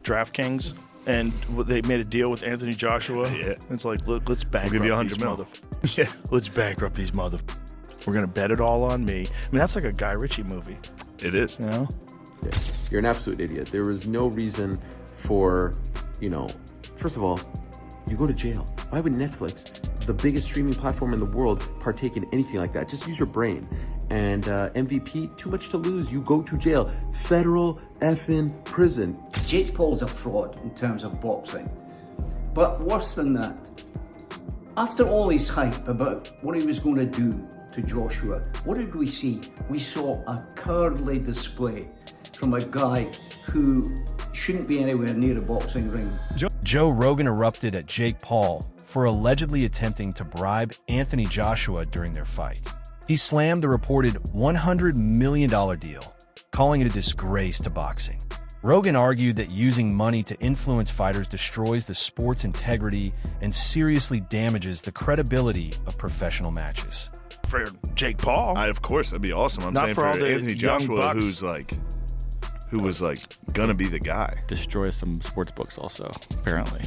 DraftKings, and they made a deal with Anthony Joshua. Yeah. It's like, look, let's bankrupt give you $100 these million. Yeah, let's bankrupt these We're gonna bet it all on me. I mean, that's like a Guy Ritchie movie. It is. You know? Yeah. You're an absolute idiot. There was no reason for, first of all, you go to jail. Why would Netflix, the biggest streaming platform in the world, partake in anything like that? Just use your brain. And MVP, too much to lose. You go to jail. Federal effing prison. Jake Paul's a fraud in terms of boxing. But worse than that, after all his hype about what he was going to do to Joshua, what did we see? We saw a cowardly display from a guy who shouldn't be anywhere near a boxing ring. Joe Rogan erupted at Jake Paul for allegedly attempting to bribe Anthony Joshua during their fight. He slammed the reported $100 million deal, calling it a disgrace to boxing. Rogan argued that using money to influence fighters destroys the sport's integrity and seriously damages the credibility of professional matches. For Jake Paul, Of course, that'd be awesome. I'm Not saying for for all the Anthony young Joshua, bucks. who was gonna be the guy. Destroy some sports books also, apparently.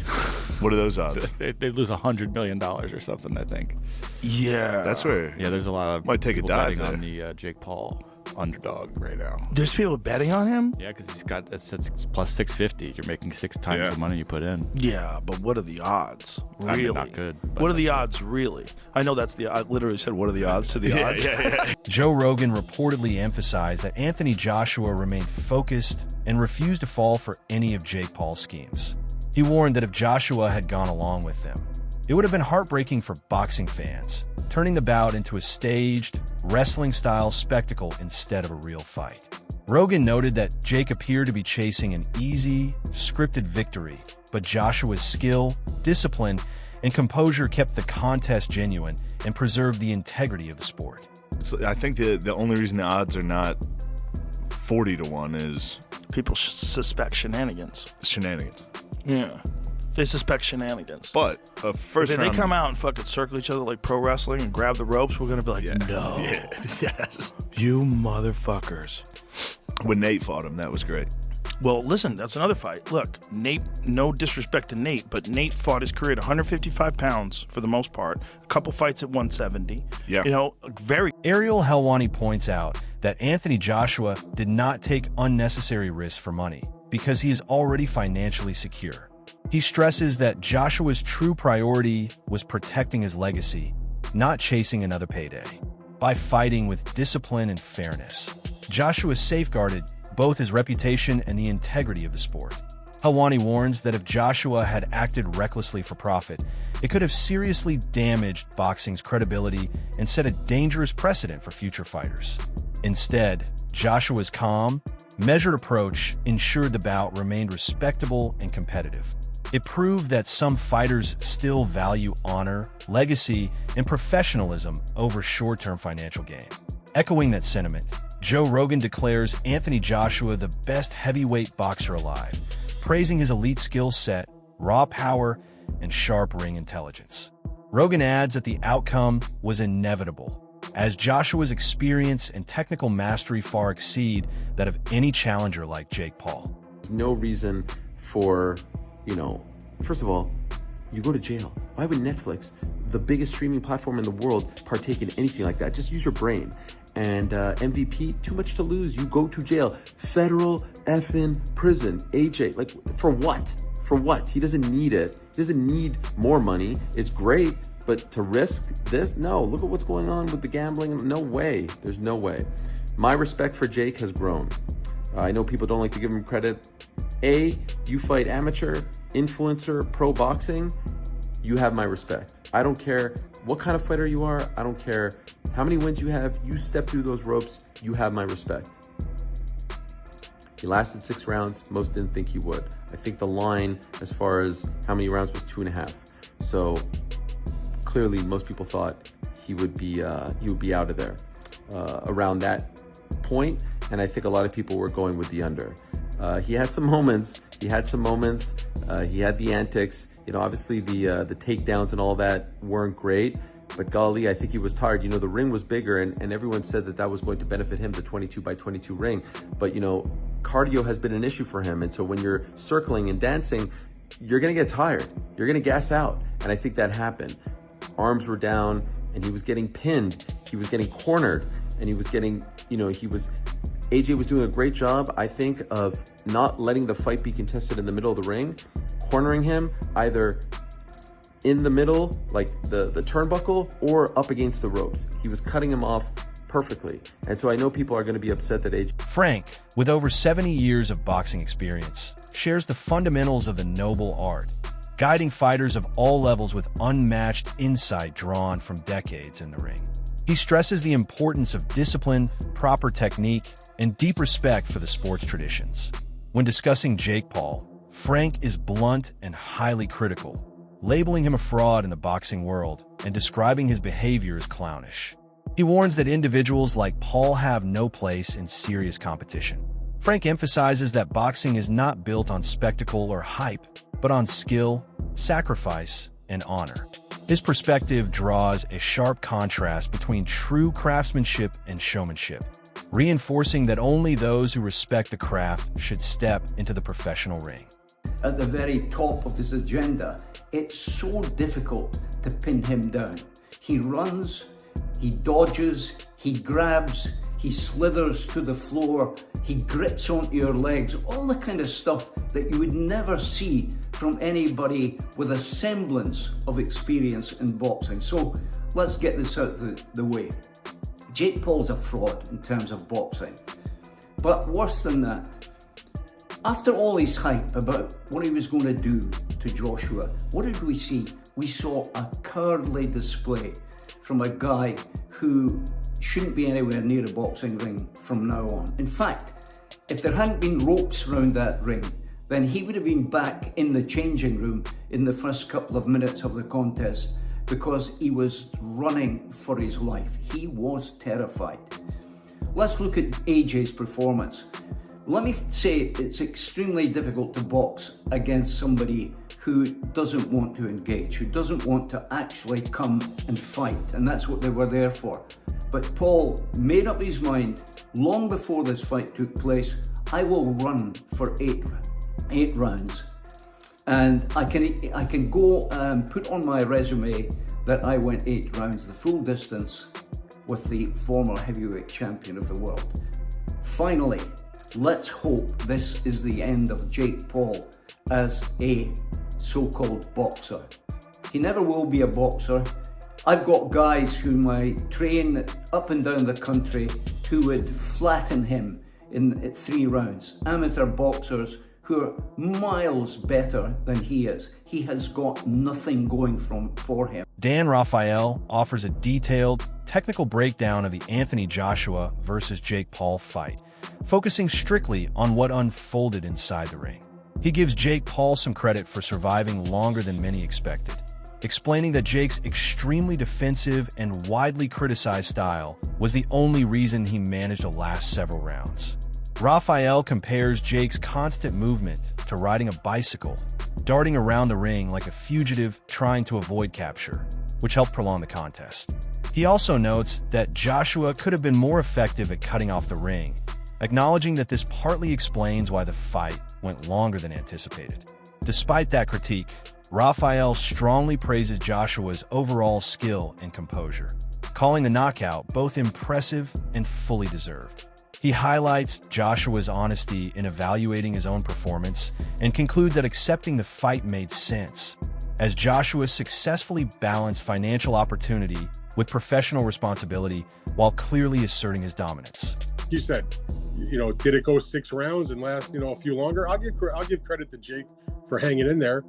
What are those odds? they lose $100 million or something, I think. yeah, That's where. Yeah, there's a lot of Might take a people dive betting on there. the Jake Paul underdog right now. there's people betting on him. Yeah, because he's got it's plus 650. You're making 6 times Yeah. the money you put in. Yeah, but what are the odds? I mean, Really? not good, but What are the that's odds, really? I know I literally said, what are the odds to the odds? Joe Rogan reportedly emphasized that Anthony Joshua remained focused and refused to fall for any of Jake Paul's schemes. He warned that if Joshua had gone along with them, it would have been heartbreaking for boxing fans, turning the bout into a staged, wrestling-style spectacle instead of a real fight. Rogan noted that Jake appeared to be chasing an easy, scripted victory, but Joshua's skill, discipline, and composure kept the contest genuine and preserved the integrity of the sport. I think the only reason the odds are not 40-1 is People suspect shenanigans. shenanigans. Yeah, they suspect shenanigans. But a first If they round, come out and fucking circle each other like pro wrestling and grab the ropes, we're gonna be like, no, Yeah. Yes. you motherfuckers. When Nate fought him, that was great. Well, listen, that's another fight. Look, Nate, no disrespect to Nate, but Nate fought his career at 155 pounds for the most part, a couple fights at 170. Yeah. Very. Ariel Helwani points out that Anthony Joshua did not take unnecessary risks for money because he is already financially secure. He stresses that Joshua's true priority was protecting his legacy, not chasing another payday. By fighting with discipline and fairness, Joshua safeguarded both his reputation and the integrity of the sport. Helwani warns that if Joshua had acted recklessly for profit, it could have seriously damaged boxing's credibility and set a dangerous precedent for future fighters. Instead, Joshua's calm, measured approach ensured the bout remained respectable and competitive. It proved that some fighters still value honor, legacy, and professionalism over short-term financial gain. Echoing that sentiment, Joe Rogan declares Anthony Joshua the best heavyweight boxer alive, praising his elite skill set, raw power, and sharp ring intelligence. Rogan adds that the outcome was inevitable, as Joshua's experience and technical mastery far exceed that of any challenger like Jake Paul. There's no reason for, first of all, you go to jail. Why would Netflix, the biggest streaming platform in the world, partake in anything like that? Just use your brain. And MVP, too much to lose. You go to jail. Federal effing prison. AJ, for what? For what? He doesn't need it. He doesn't need more money. It's great, but to risk this? No, look at what's going on with the gambling. No way. There's no way. My respect for Jake has grown. I know people don't like to give him credit. You fight amateur, influencer, pro boxing. You have my respect. I don't care what kind of fighter you are. I don't care how many wins you have. You step through those ropes. You have my respect. He lasted 6 rounds. Most didn't think he would. I think the line as far as how many rounds was 2.5. So clearly most people thought he would be out of there around that point. And I think a lot of people were going with the under. He had some moments. He had the antics. Obviously the takedowns and all that weren't great, but golly, I think he was tired. You know, the ring was bigger, and everyone said that that was going to benefit him, the 22 by 22 ring. But, you know, cardio has been an issue for him. And so when you're circling and dancing, you're going to get tired. You're going to gas out. And I think that happened. Arms were down, and he was getting pinned. He was getting cornered, and he was getting, you know, AJ was doing a great job, I think, of not letting the fight be contested in the middle of the ring, cornering him either in the middle, like the turnbuckle, or up against the ropes. He was cutting him off perfectly. And so I know people are going to be upset that AJ... Frank, with over 70 years of boxing experience, shares the fundamentals of the noble art, guiding fighters of all levels with unmatched insight drawn from decades in the ring. He stresses the importance of discipline, proper technique, and deep respect for the sport's traditions. When discussing Jake Paul, Frank is blunt and highly critical, labeling him a fraud in the boxing world and describing his behavior as clownish. He warns that individuals like Paul have no place in serious competition. Frank emphasizes that boxing is not built on spectacle or hype, but on skill, sacrifice, and honor. His perspective draws a sharp contrast between true craftsmanship and showmanship, reinforcing that only those who respect the craft should step into the professional ring. At the very top of his agenda, it's so difficult to pin him down. He runs, he dodges, he grabs, he slithers to the floor, he grips onto your legs, all the kind of stuff that you would never see from anybody with a semblance of experience in boxing. So let's get this out of the way. Jake Paul's a fraud in terms of boxing. But worse than that, after all his hype about what he was going to do to Joshua, what did we see? We saw a cowardly display from a guy who shouldn't be anywhere near a boxing ring from now on. In fact, if there hadn't been ropes around that ring, then he would have been back in the changing room in the first couple of minutes of the contest because he was running for his life. He was terrified. Let's look at AJ's performance. Let me say it's extremely difficult to box against somebody who doesn't want to engage, who doesn't want to actually come and fight, and that's what they were there for. But Paul made up his mind long before this fight took place. I will run for eight rounds, and I can go and put on my resume that I went 8 rounds, the full distance, with the former heavyweight champion of the world. Finally, let's hope this is the end of Jake Paul as a so-called boxer. He never will be a boxer. I've got guys whom I train up and down the country who would flatten him in 3 rounds. Amateur boxers who are miles better than he is. He has got nothing going for him. Dan Rafael offers a detailed, technical breakdown of the Anthony Joshua versus Jake Paul fight, focusing strictly on what unfolded inside the ring. He gives Jake Paul some credit for surviving longer than many expected, explaining that Jake's extremely defensive and widely criticized style was the only reason he managed to last several rounds. Rafael compares Jake's constant movement to riding a bicycle, darting around the ring like a fugitive trying to avoid capture, which helped prolong the contest. He also notes that Joshua could have been more effective at cutting off the ring, acknowledging that this partly explains why the fight went longer than anticipated. Despite that critique, Rafael strongly praises Joshua's overall skill and composure, calling the knockout both impressive and fully deserved. He highlights Joshua's honesty in evaluating his own performance and concludes that accepting the fight made sense, as Joshua successfully balanced financial opportunity with professional responsibility while clearly asserting his dominance. You said, did it go 6 rounds and last, a few longer? I'll give credit to Jake for hanging in there.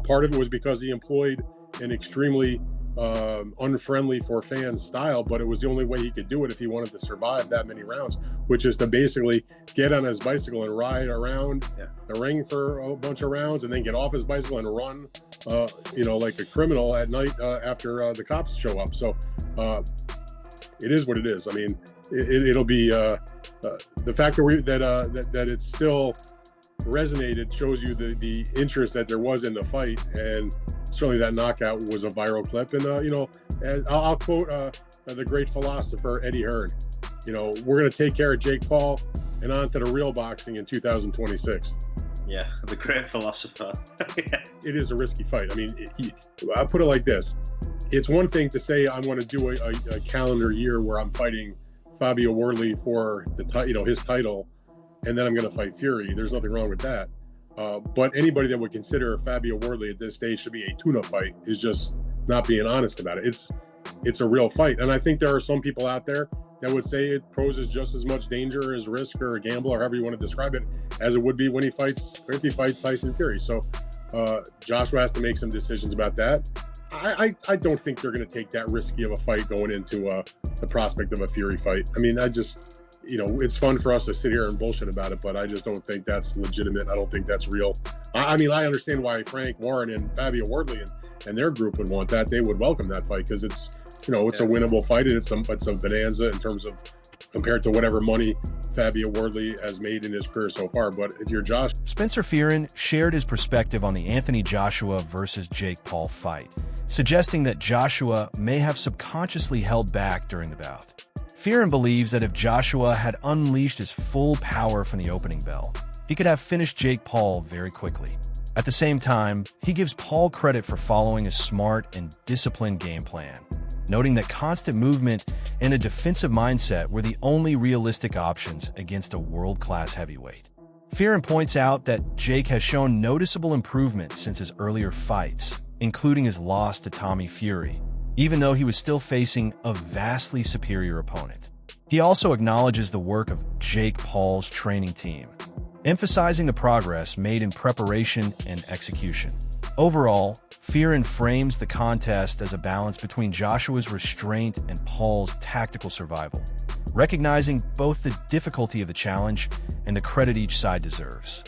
Part of it was because he employed an extremely unfriendly for fans style, but it was the only way he could do it if he wanted to survive that many rounds, which is to basically get on his bicycle and ride around the ring for a bunch of rounds and then get off his bicycle and run, like a criminal at night after the cops show up. So it is what it is. I mean, it'll be the fact that it still resonated shows you the interest that there was in the fight, and certainly that knockout was a viral clip. And I'll quote the great philosopher Eddie Hearn. We're going to take care of Jake Paul and on to the real boxing in 2026. Yeah, the great philosopher. Yeah. It is a risky fight. I mean, I put it like this. It's one thing to say I want to do a calendar year where I'm fighting Fabio Wardley for his title, and then I'm going to fight Fury. There's nothing wrong with that. But anybody that would consider Fabio Wardley at this stage should be a tuna fight is just not being honest about it. It's a real fight. And I think there are some people out there that would say it poses just as much danger as risk or a gamble or however you want to describe it as it would be when if he fights Tyson Fury. So Joshua has to make some decisions about that. I don't think they're going to take that risky of a fight going into the prospect of a Fury fight. I mean, it's fun for us to sit here and bullshit about it, but I just don't think that's legitimate. I don't think that's real. I understand why Frank Warren and Fabio Wardley and their group would want that. They would welcome that fight because it's a winnable fight, and it's a bonanza in terms of compared to whatever money Fabio Wardley has made in his career so far. But if you're Josh... Spencer Fearon shared his perspective on the Anthony Joshua versus Jake Paul fight, suggesting that Joshua may have subconsciously held back during the bout. Fearon believes that if Joshua had unleashed his full power from the opening bell, he could have finished Jake Paul very quickly. At the same time, he gives Paul credit for following a smart and disciplined game plan, noting that constant movement and a defensive mindset were the only realistic options against a world-class heavyweight. Fearon points out that Jake has shown noticeable improvement since his earlier fights, including his loss to Tommy Fury, even though he was still facing a vastly superior opponent. He also acknowledges the work of Jake Paul's training team, emphasizing the progress made in preparation and execution. Overall, Fearon frames the contest as a balance between Joshua's restraint and Paul's tactical survival, recognizing both the difficulty of the challenge and the credit each side deserves.